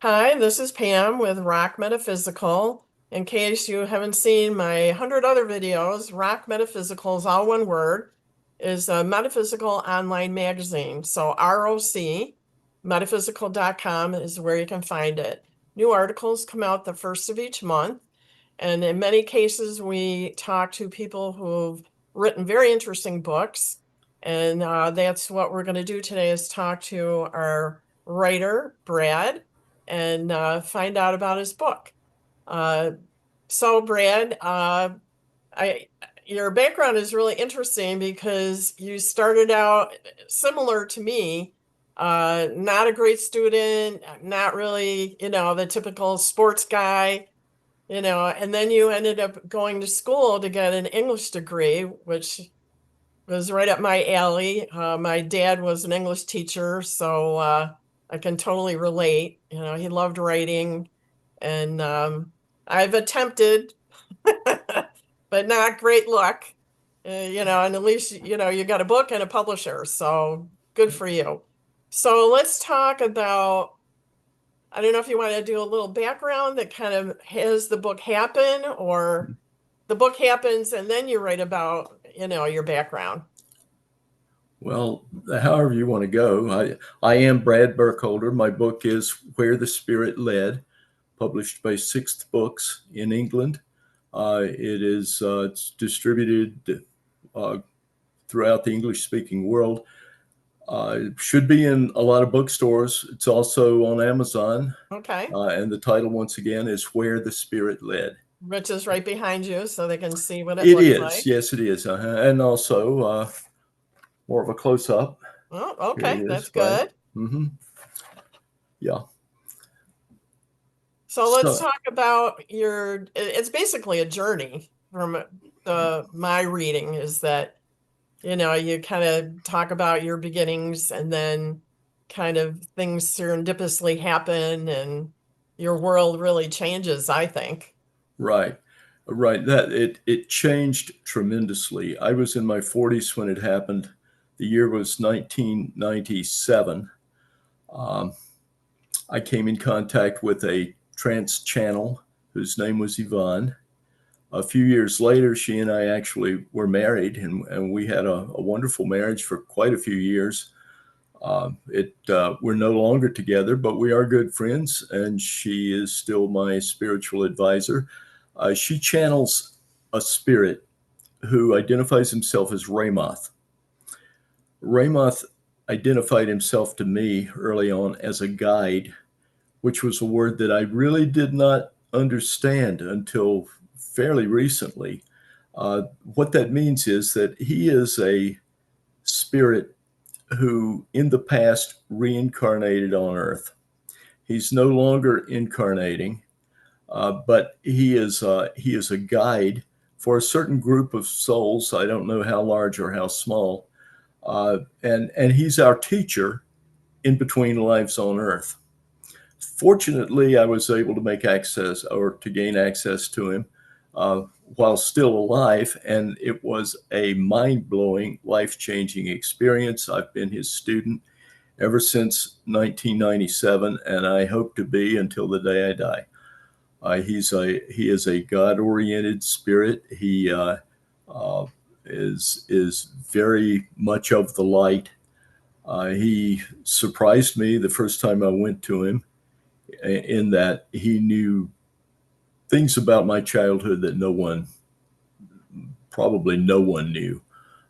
Hi, this is Pam with ROC Metaphysical. In case you haven't seen my 100 other videos, ROC Metaphysical is all one word, is a metaphysical online magazine. So ROC metaphysical.com is where you can find it. New articles come out the first of each month. And in many cases, we talk to people who've written very interesting books. And that's what we're going to do today is talk to our writer, Brad, and find out about his book. So Brad, I your background is really interesting because you started out similar to me, not a great student, not really, the typical sports guy, and then you ended up going to school to get an English degree, which was right up my alley. My dad was an English teacher, so I can totally relate. He loved writing, and I've attempted, but not great luck. And at least, you got a book and a publisher, so good for you. So let's talk about, I don't know if you want to do a little background that kind of has the book happen, or the book happens and then you write about, your background. Well, however you want to go. I am Brad Burkholder. My book is Where the Spirit Led, published by Sixth Books in England. It's distributed throughout the English-speaking world. It should be in a lot of bookstores. It's also on Amazon. Okay. And the title, once again, is Where the Spirit Led. Which is right behind you so they can see what it It looks is. like. Yes, it is. And also more of a close-up. Oh, Here okay. it That's is, right? good. Mm-hmm. Yeah. So let's talk about it's basically a journey from my reading is that, you kind of talk about your beginnings and then kind of things serendipitously happen and your world really changes, I think. Right. Right. It changed tremendously. I was in my 40s when it happened. The year was 1997. I came in contact with a trance channel whose name was Yvonne. A few years later, she and I actually were married, and we had a wonderful marriage for quite a few years. We're no longer together, but we are good friends, and she is still my spiritual advisor. She channels a spirit who identifies himself as Ramoth. Ramoth identified himself to me early on as a guide, which was a word that I really did not understand until fairly recently. What that means is that he is a spirit who in the past reincarnated on Earth. He's no longer incarnating, but he is a guide for a certain group of souls. I don't know how large or how small, and he's our teacher in between lives on Earth. Fortunately, I was able to make access or to gain access to him while still alive, and it was a mind-blowing, life-changing experience. I've been his student ever since 1997, and I hope to be until the day I die. He is a God-oriented spirit. He is very much of the light. He surprised me the first time I went to him, in that he knew things about my childhood that probably no one knew,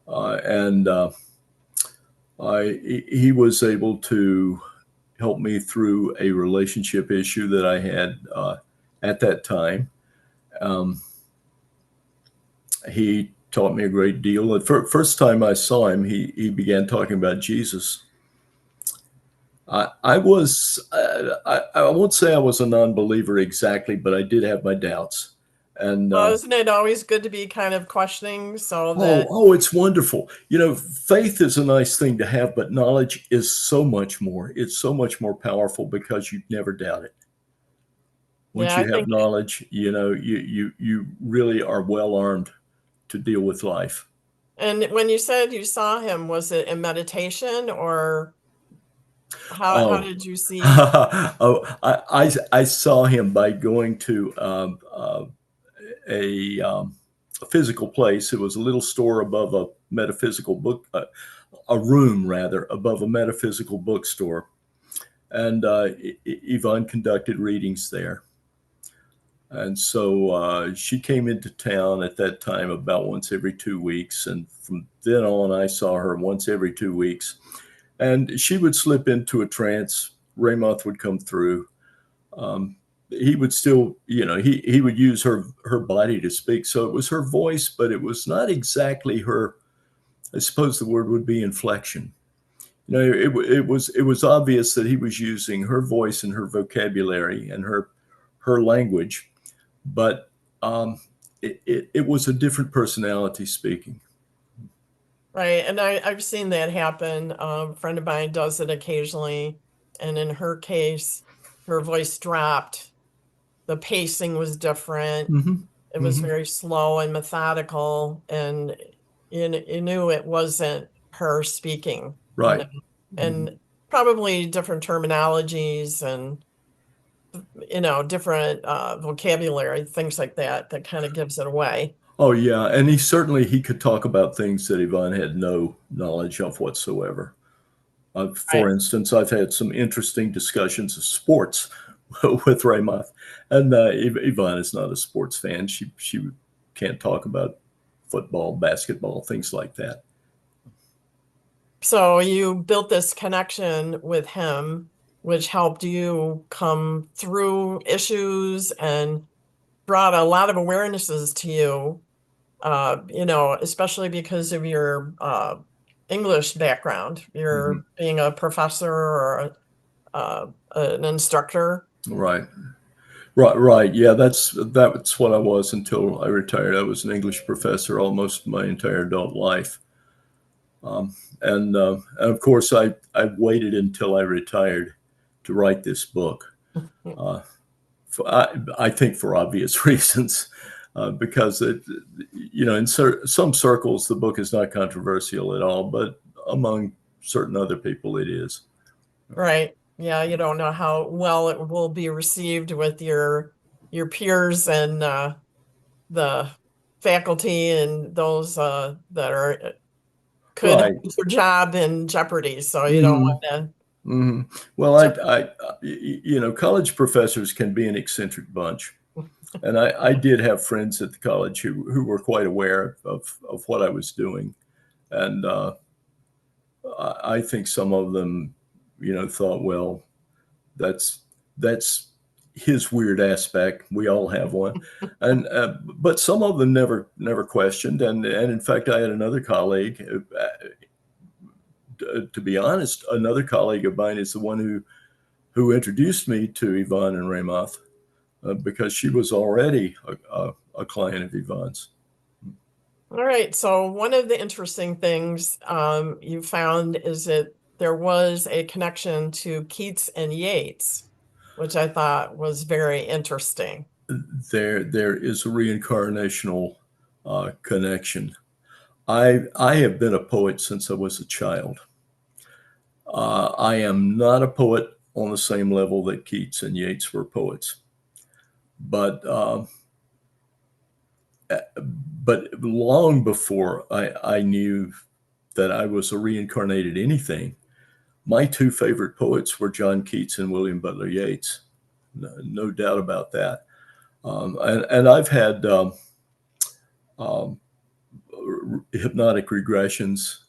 and he was able to help me through a relationship issue that I had at that time. He taught me a great deal. The first time I saw him, he began talking about Jesus. I won't say I was a non-believer exactly, but I did have my doubts. And Well, isn't it always good to be kind of questioning so that it's wonderful. Faith is a nice thing to have, but knowledge is so much more. It's so much more powerful because you never doubt it. Once yeah, I you have think, knowledge, you really are well armed to deal with life. and when you said you saw him, was it in meditation or? How Oh, did you see? I saw him by going to a physical place. It was a little store above a metaphysical book, a room rather, above a metaphysical bookstore. And Yvonne conducted readings there. And so she came into town at that time about once every 2 weeks. And from then on, I saw her once every 2 weeks. And she would slip into a trance. Ramoth would come through. He would still, he would use her body to speak. So it was her voice, but it was not exactly her. I suppose the word would be inflection. It was obvious that he was using her voice and her vocabulary and her language, but it was a different personality speaking. Right. And I've seen that happen. A friend of mine does it occasionally. And in her case, her voice dropped. The pacing was different. Mm-hmm. It was Mm-hmm. very slow and methodical. And you knew it wasn't her speaking, Right. Mm-hmm. and probably different terminologies and, different vocabulary, things like that kind of gives it away. Oh yeah, and he could talk about things that Yvonne had no knowledge of whatsoever. For Right. instance, I've had some interesting discussions of sports with Ramoth, and Yvonne is not a sports fan. She can't talk about football, basketball, things like that. So you built this connection with him, which helped you come through issues and brought a lot of awarenesses to you, especially because of your English background. You're Mm-hmm. being a professor or an instructor. Right. Right, right. Yeah, that's what I was until I retired. I was an English professor almost my entire adult life, and of course, I waited until I retired to write this book. Uh, I think for obvious reasons, because in some circles the book is not controversial at all, but among certain other people it is. Right. Yeah, you don't know how well it will be received with your peers and the faculty and those that are could Right. have their job in jeopardy. So you don't Mm-hmm. want to Mm-hmm. Well, jeopardize. college professors can be an eccentric bunch, and I did have friends at the college who were quite aware of what I was doing, and I think some of them, thought, well, that's that's his weird aspect. We all have one, and but some of them never questioned, and in fact, I had another colleague. To be honest, another colleague of mine is the one who introduced me to Yvonne and Ramoth, because she was already a client of Yvonne's. All right. So one of the interesting things you found is that there was a connection to Keats and Yeats, which I thought was very interesting. There is a reincarnational connection. I have been a poet since I was a child. I am not a poet on the same level that Keats and Yeats were poets, but long before I knew that I was a reincarnated anything, my two favorite poets were John Keats and William Butler Yeats. No doubt about that. And I've had um, hypnotic regressions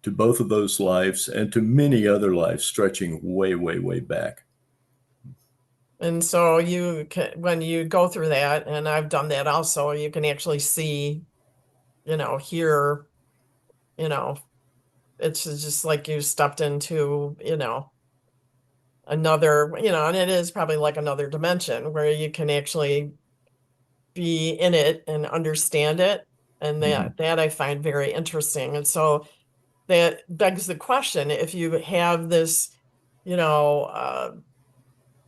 to both of those lives and to many other lives stretching way, way, way back. And so you can, when you go through that, and I've done that also, you can actually see, hear, you know, it's just like you stepped into, another, and it is probably like another dimension where you can actually be in it and understand it. And Mm-hmm. that I find very interesting. And so that begs the question, if you have this,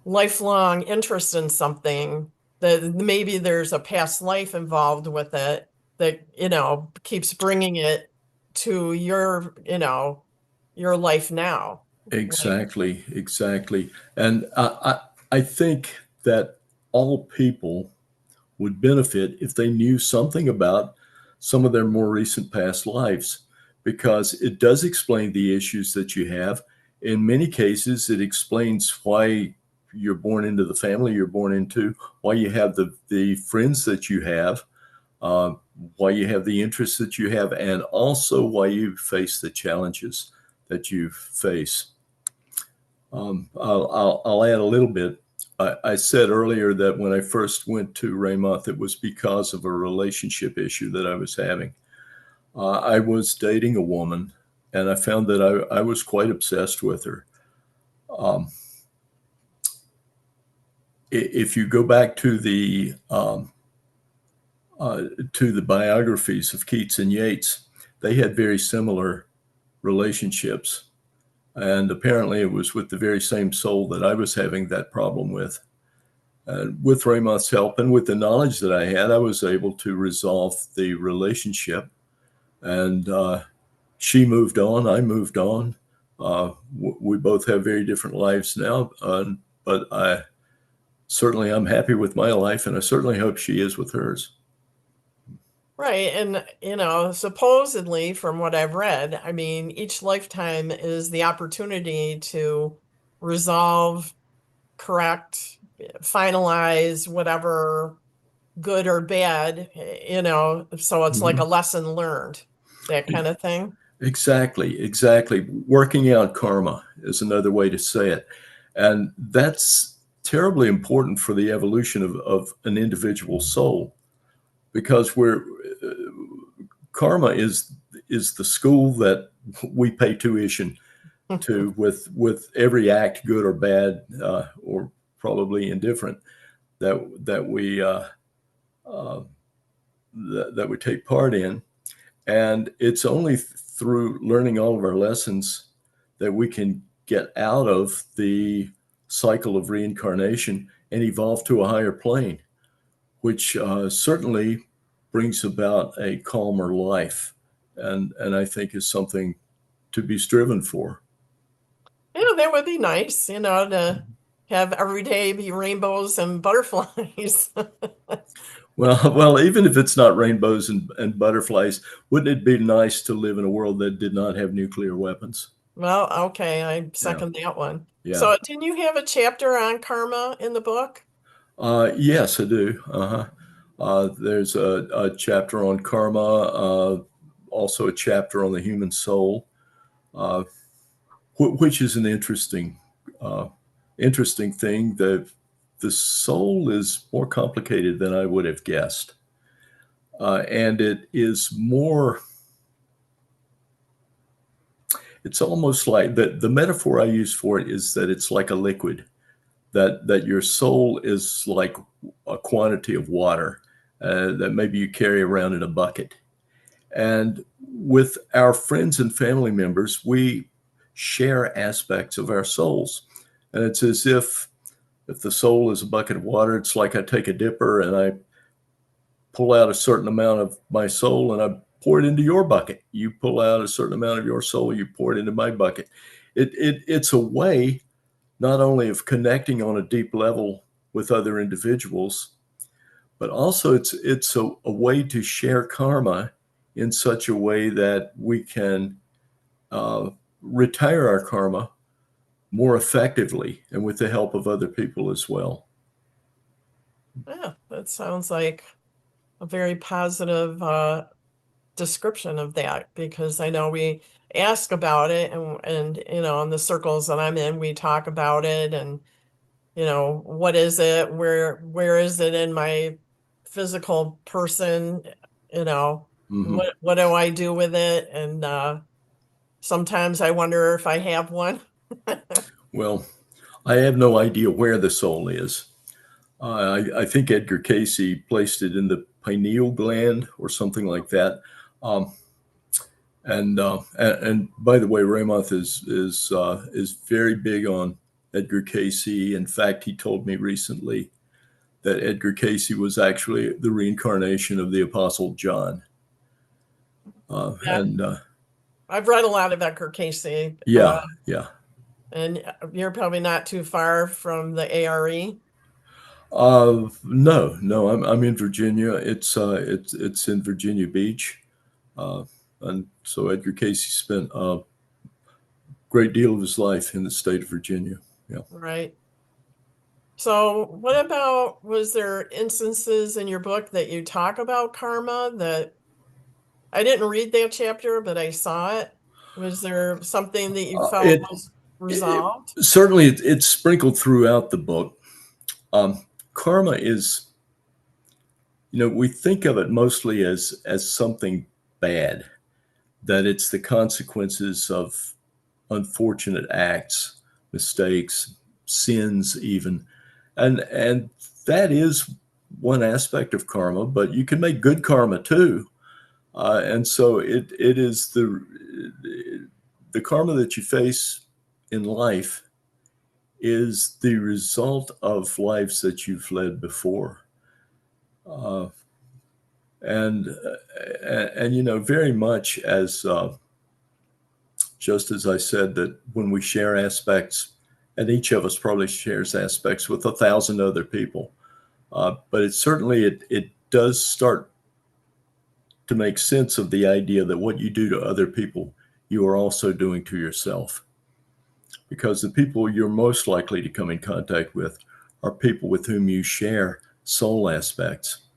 lifelong interest in something, that maybe there's a past life involved with it that, keeps bringing it to your life now. Exactly, exactly. And I think that all people would benefit if they knew something about some of their more recent past lives, because it does explain the issues that you have. In many cases, it explains why you're born into the family you're born into, why you have the friends that you have, uh, why you have the interests that you have, and also why you face the challenges that you face. I'll add a little bit. I said earlier that when I first went to Ramoth, it was because of a relationship issue that I was having. I was dating a woman, and I found that I was quite obsessed with her. Um, if you go back to the biographies of Keats and Yeats, they had very similar relationships. And apparently it was with the very same soul that I was having that problem with. With Ramoth's help and with the knowledge that I had, I was able to resolve the relationship. And she moved on, I moved on. We both have very different lives now, but I'm happy with my life, and I certainly hope she is with hers. Right. And, supposedly from what I've read, I mean, each lifetime is the opportunity to resolve, correct, finalize whatever good or bad, so it's like a lesson learned, that kind of thing. Exactly, exactly. Working out karma is another way to say it. And that's terribly important for the evolution of an individual soul, because karma is the school that we pay tuition to with every act, good or bad, or probably indifferent, that we that we take part in. And it's only through learning all of our lessons that we can get out of the cycle of reincarnation and evolve to a higher plane, which certainly brings about a calmer life, and I think is something to be striven for. That would be nice, to have every day be rainbows and butterflies. Well, even if it's not rainbows and butterflies, wouldn't it be nice to live in a world that did not have nuclear weapons? Well, okay, I Yeah, second that one. yeah. So, didn't you have a chapter on karma in the book? Yes, I do. There's a chapter on karma, also a chapter on the human soul, uh, which is an uh, interesting thing. The soul is more complicated than I would have guessed, and it is more. It's almost like the metaphor I use for it is that it's like a liquid. That your soul is like a quantity of water that maybe you carry around in a bucket. And with our friends and family members, we share aspects of our souls. And it's as if the soul is a bucket of water, it's like I take a dipper and I pull out a certain amount of my soul and I pour it into your bucket. You pull out a certain amount of your soul, you pour it into my bucket. It's a way not only of connecting on a deep level with other individuals, but also it's a way to share karma in such a way that we can uh, retire our karma more effectively and with the help of other people as well. Yeah, that sounds like a very positive description of that, because I know we ask about it, and in the circles that I'm in, we talk about it, and what is it? Where is it in my physical person? Mm-hmm. What do I do with it? And sometimes I wonder if I have one. Well, I have no idea where the soul is. I think Edgar Casey placed it in the pineal gland or something like that. Um, and by the way, Ramoth is very big on Edgar Casey. In fact, he told me recently that Edgar Casey was actually the reincarnation of the Apostle John. Yeah, And I've read a lot of Edgar Casey. yeah, yeah. And you're probably not too far from the ARE. No, I'm in Virginia. It's in Virginia Beach, uh, and so Edgar Casey spent a great deal of his life in the state of Virginia. Yeah. Right. So what about, was there instances in your book that you talk about karma that I didn't read that chapter, but I saw it? Was there something that you felt It, was it resolved? certainly it's sprinkled throughout the book. Karma is, we think of it mostly as something bad, that it's the consequences of unfortunate acts, mistakes, sins, even, and that is one aspect of karma. But you can make good karma too, and so it is the karma that you face in life is the result of lives that you've led before. Uh, and very much as just as I said, that when we share aspects, and each of us probably shares aspects with 1,000 other people, but it does start to make sense of the idea that what you do to other people, you are also doing to yourself, because the people you're most likely to come in contact with are people with whom you share soul aspects.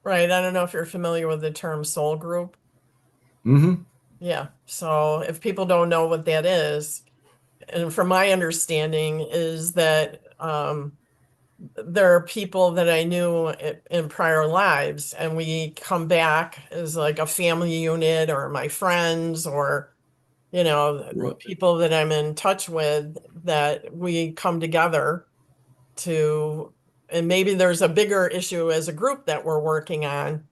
Right. I don't know if you're familiar with the term soul group. Mm-hmm. Yeah. So if people don't know what that is, and from my understanding is that there are people that I knew in prior lives, and we come back as like a family unit, or my friends, or Right. people that I'm in touch with, that we come together to, and maybe there's a bigger issue as a group that we're working on,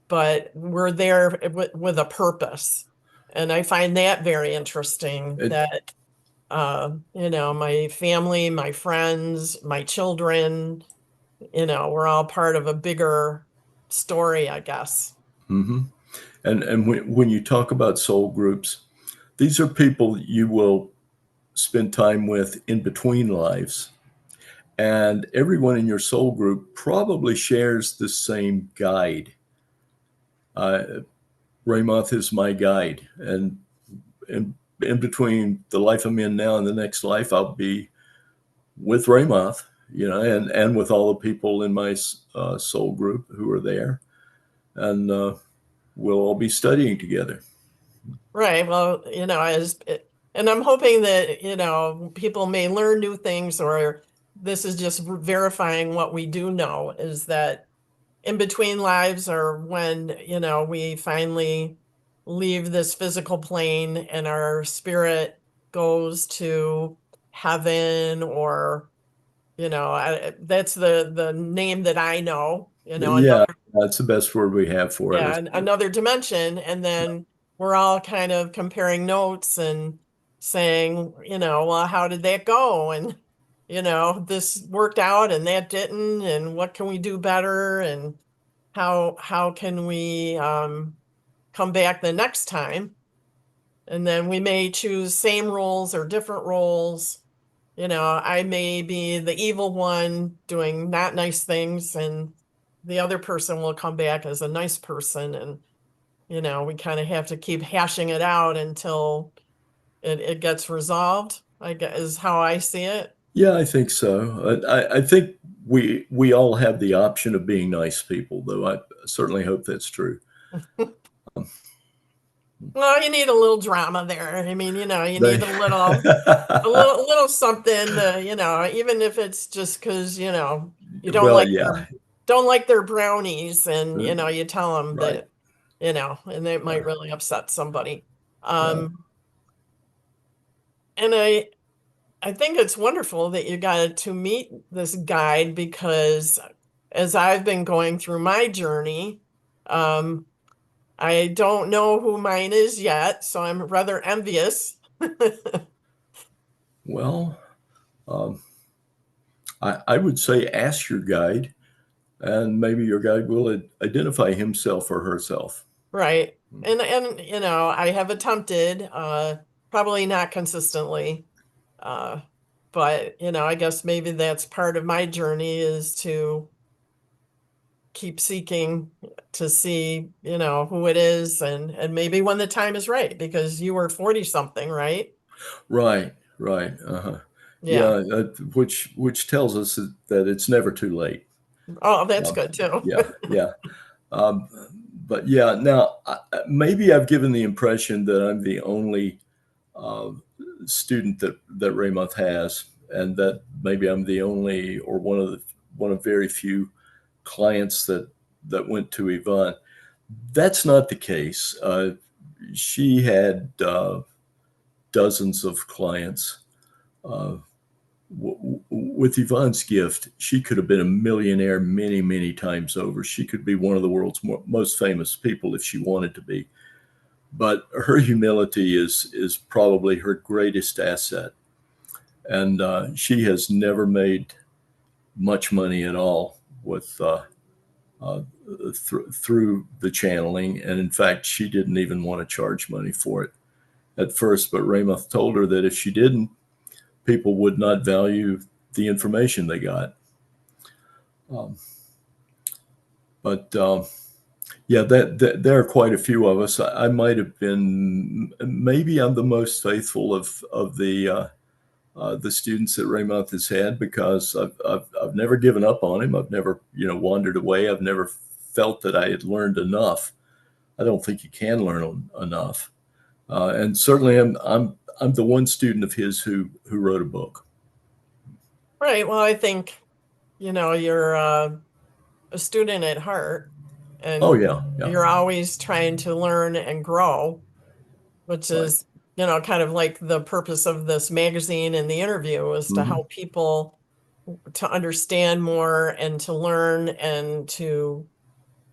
but we're there with a purpose. And I find that very interesting, It, that my family, my friends, my children, we're all part of a bigger story, I guess. mm-hmm. And when you talk about soul groups, these are people you will spend time with in between lives. And everyone in your soul group probably shares the same guide. Uh, Ramoth is my guide. And in between the life I'm in now and the next life, I'll be with Ramoth, and with all the people in my soul group who are there. And we'll all be studying together. Right. Well, and I'm hoping that, people may learn new things, or this is just verifying what we do know, is that in between lives are when, we finally leave this physical plane and our spirit goes to heaven, or, that's the name that I know, Yeah, that's the best word we have for it. yeah, another dimension. And then we're all kind of comparing notes and saying, well, how did that go? And, this worked out and that didn't, and what can we do better? And how can we come back the next time? And then we may choose same roles or different roles. I may be the evil one doing not nice things, and the other person will come back as a nice person. And we kind of have to keep hashing it out until it gets resolved, I guess, is how I see it. Yeah, I think so. I think we all have the option of being nice people, though. I certainly hope that's true. Well, you need a little drama there. I mean, you They, need a little something to, even if it's just because, you don't well, like yeah, their brownies, and, you tell them right. that, and it might Yeah, really upset somebody. yeah. And I think it's wonderful that you got to meet this guide, because as I've been going through my journey, um, I don't know who mine is yet, so I'm rather envious. Well, um, I would say ask your guide, and maybe your guide will identify himself or herself. Right. And I have attempted, probably not consistently, But, I guess maybe that's part of my journey is to keep seeking to see, who it is and maybe when the time is right, because you were 40 something, right? Right, right. Uh-huh. Yeah, Yeah. which tells us that it's never too late. Oh, that's Um, good too. yeah, yeah. Um, but yeah, now maybe I've given the impression that I'm the only uh, student that Ramoth has, and that maybe I'm the only or one of very few clients that went to Yvonne. That's not the case. She had dozens of clients. Uh, with Yvonne's gift, she could have been a millionaire many, many times over. She could be one of the world's most famous people if she wanted to be. But her humility is probably her greatest asset, and she has never made much money at all with uh, through the channeling. And in fact, she didn't even want to charge money for it at first. But Ramoth told her that if she didn't, people would not value the information they got. Um, but yeah, that there are quite a few of us. I might have been, maybe I'm the most faithful of the students that Ramoth has had, because I've never given up on him. I've never wandered away. I've never felt that I had learned enough. I don't think you can learn enough. And certainly, I'm the one student of his who wrote a book. Right. Well, I think, you're a student at heart, Oh and yeah, yeah, you're always trying to learn and grow, which right. is, kind of like the purpose of this magazine and the interview is to Hmm. help people to understand more and to learn and to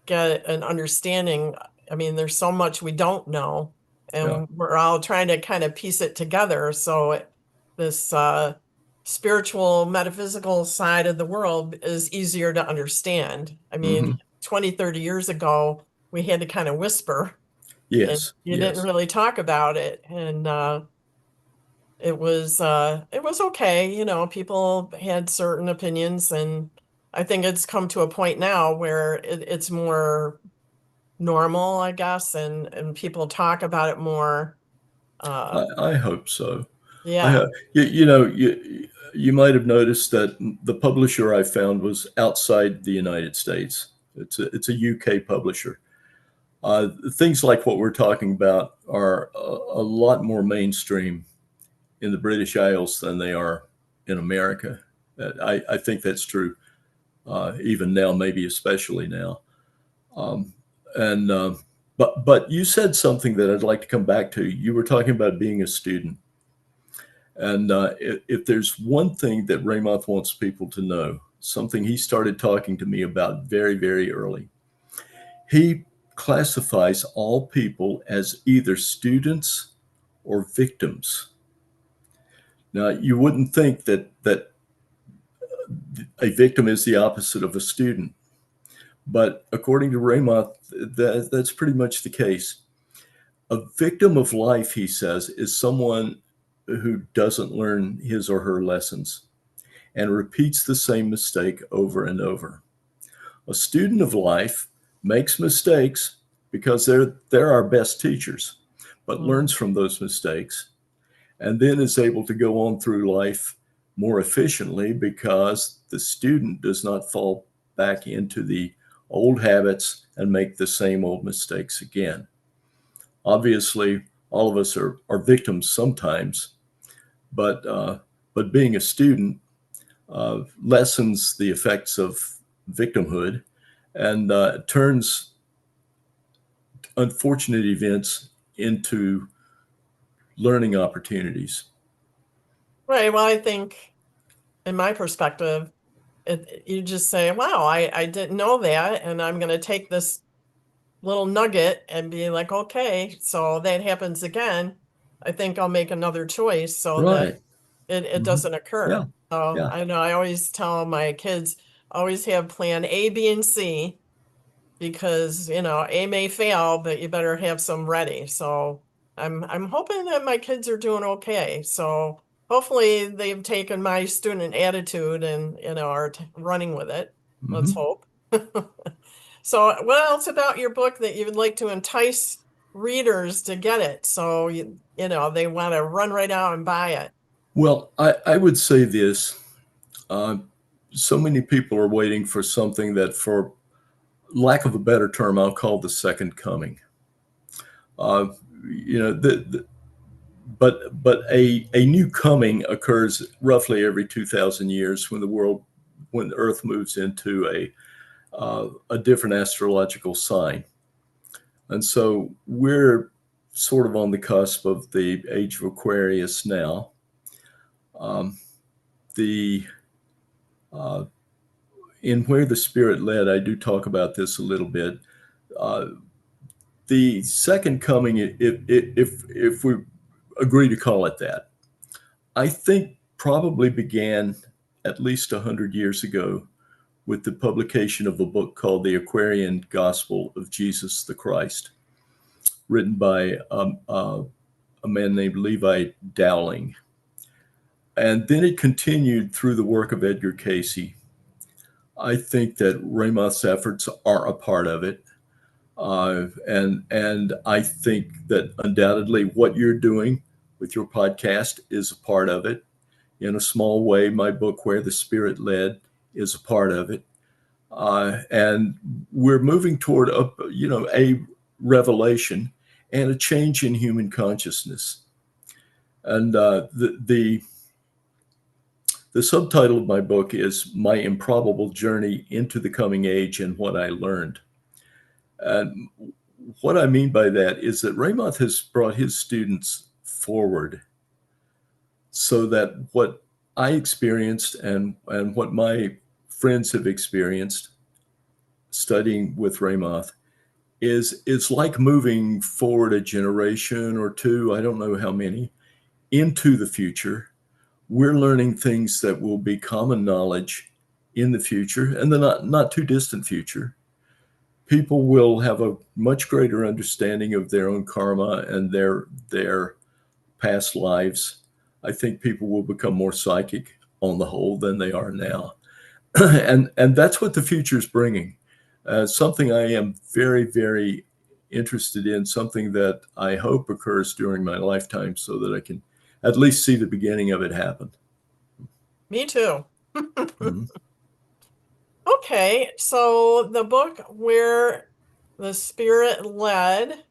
get an understanding. I mean, there's so much we don't know, Yeah, and we're all trying to kind of piece it together. So this spiritual, metaphysical side of the world is easier to understand. I mean, hmm 20, 30 years ago, we had to kind of whisper and yes, you didn't yes. really talk about it. And it was okay. People had certain opinions, and I think it's come to a point now where it's more normal, I guess, and people talk about it more. Uh, I hope so. I yeah. hope, you might have noticed that the publisher I found was outside the United States. It's a UK publisher. Things like what we're talking about are a lot more mainstream in the British Isles than they are in America. I think that's true even now, maybe especially now. Um, and but you said something that I'd like to come back to. You were talking about being a student, and if there's one thing that Ramoth wants people to know, something he started talking to me about very, very early, he classifies all people as either students or victims. Now, you wouldn't think that a victim is the opposite of a student, but according to Ramoth, that's pretty much the case. A victim of life, he says, is someone who doesn't learn his or her lessons and repeats the same mistake over and over. A student of life makes mistakes because they're our best teachers, but learns Mhm. from those mistakes and then is able to go on through life more efficiently because the student does not fall back into the old habits and make the same old mistakes again. Obviously, all of us are victims sometimes, but being a student lessens the effects of victimhood and turns unfortunate events into learning opportunities. Right. Well, I think in my perspective, you just say, wow, I didn't know that. And I'm going to take this little nugget and be like, okay, so that happens again. I think I'll make another choice so that Right. it Hmm. doesn't occur. Yeah. So Yeah. I know I always tell my kids, always have plan A, B, and C, because A may fail, but you better have some ready. So I'm hoping that my kids are doing okay. So hopefully they've taken my student attitude and, are running with it. Let's hope. So what else about your book that you would like to entice readers to get it? So, they want to run right out and buy it. Well, I would say this. So many people are waiting for something that, for lack of a better term, I'll call the second coming. You know, but a new coming occurs roughly every 2,000 years when the Earth moves into a different astrological sign. And so we're sort of on the cusp of the age of Aquarius now. In Where the Spirit Led, I do talk about this a little bit. The second coming, if we agree to call it that, I think probably began at least 100 years ago with the publication of a book called The Aquarian Gospel of Jesus the Christ, written by a man named Levi Dowling. And then it continued through the work of Edgar Cayce. I think that Ramoth's efforts are a part of it. And I think that undoubtedly what you're doing with your podcast is a part of it. In a small way, my book, Where the Spirit Led, is a part of it. And we're moving toward a revelation and a change in human consciousness. And the subtitle of my book is My Improbable Journey into the Coming Age and What I Learned. And what I mean by that is that Ramoth has brought his students forward so that what I experienced and what my friends have experienced studying with Ramoth is like moving forward a generation or two, I don't know how many, into the future. We're learning things that will be common knowledge in the future and the not too distant future. People will have a much greater understanding of their own karma and their past lives. I think people will become more psychic on the whole than they are now. and that's what the future is bringing. Something I am very, very interested in, something that I hope occurs during my lifetime so that I can at least see the beginning of it happen. Me too. Mm-hmm. Okay, so the book Where the Spirit Led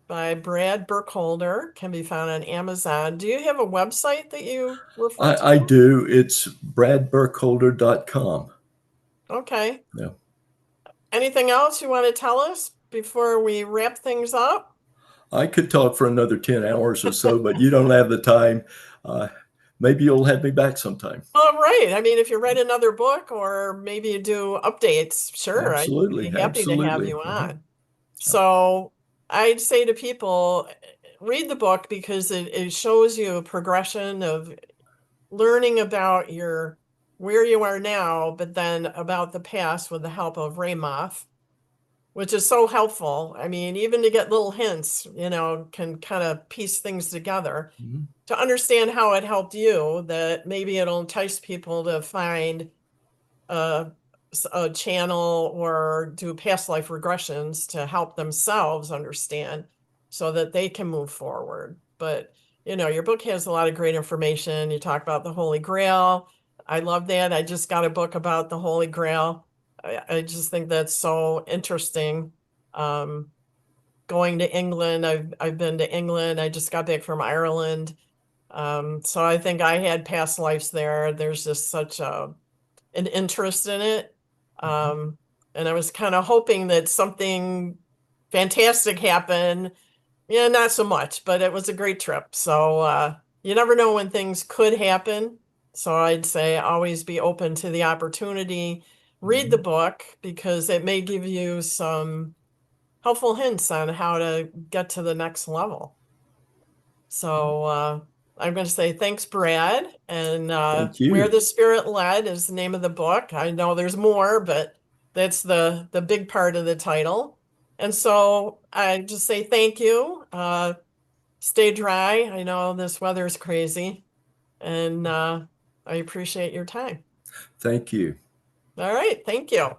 by Brad Burkholder can be found on Amazon. Do you have a website that you refer to? I do. It's bradburkholder.com. Okay. Yeah. Anything else you want to tell us before we wrap things up? I could talk for another 10 hours or so, but you don't have the time. Maybe you'll have me back sometime. Oh, right. I mean, if you write another book or maybe you do updates, sure, Absolutely. I'd be happy to have you on. Mm-hmm. So I'd say to people, read the book because it shows you a progression of learning about where you are now, but then about the past with the help of Ramoth, which is so helpful. I mean, even to get little hints, can kind of piece things together to understand how it helped you, that maybe it'll entice people to find a channel or do past life regressions to help themselves understand so that they can move forward. But, your book has a lot of great information. You talk about the Holy Grail. I love that. I just got a book about the Holy Grail. I just think that's so interesting. Going to England, I've been to England. I just got back from Ireland. So I think I had past lives there. There's just such an interest in it. And I was kind of hoping that something fantastic happened. Yeah, not so much, but it was a great trip. So you never know when things could happen. So I'd say always be open to the opportunity. Read the book because it may give you some helpful hints on how to get to the next level. So I'm going to say thanks, Brad. And Thank you. Where the Spirit Led is the name of the book. I know there's more, but that's the big part of the title. And so I just say thank you. stay dry. I know this weather's crazy, and I appreciate your time. Thank you. All right. Thank you.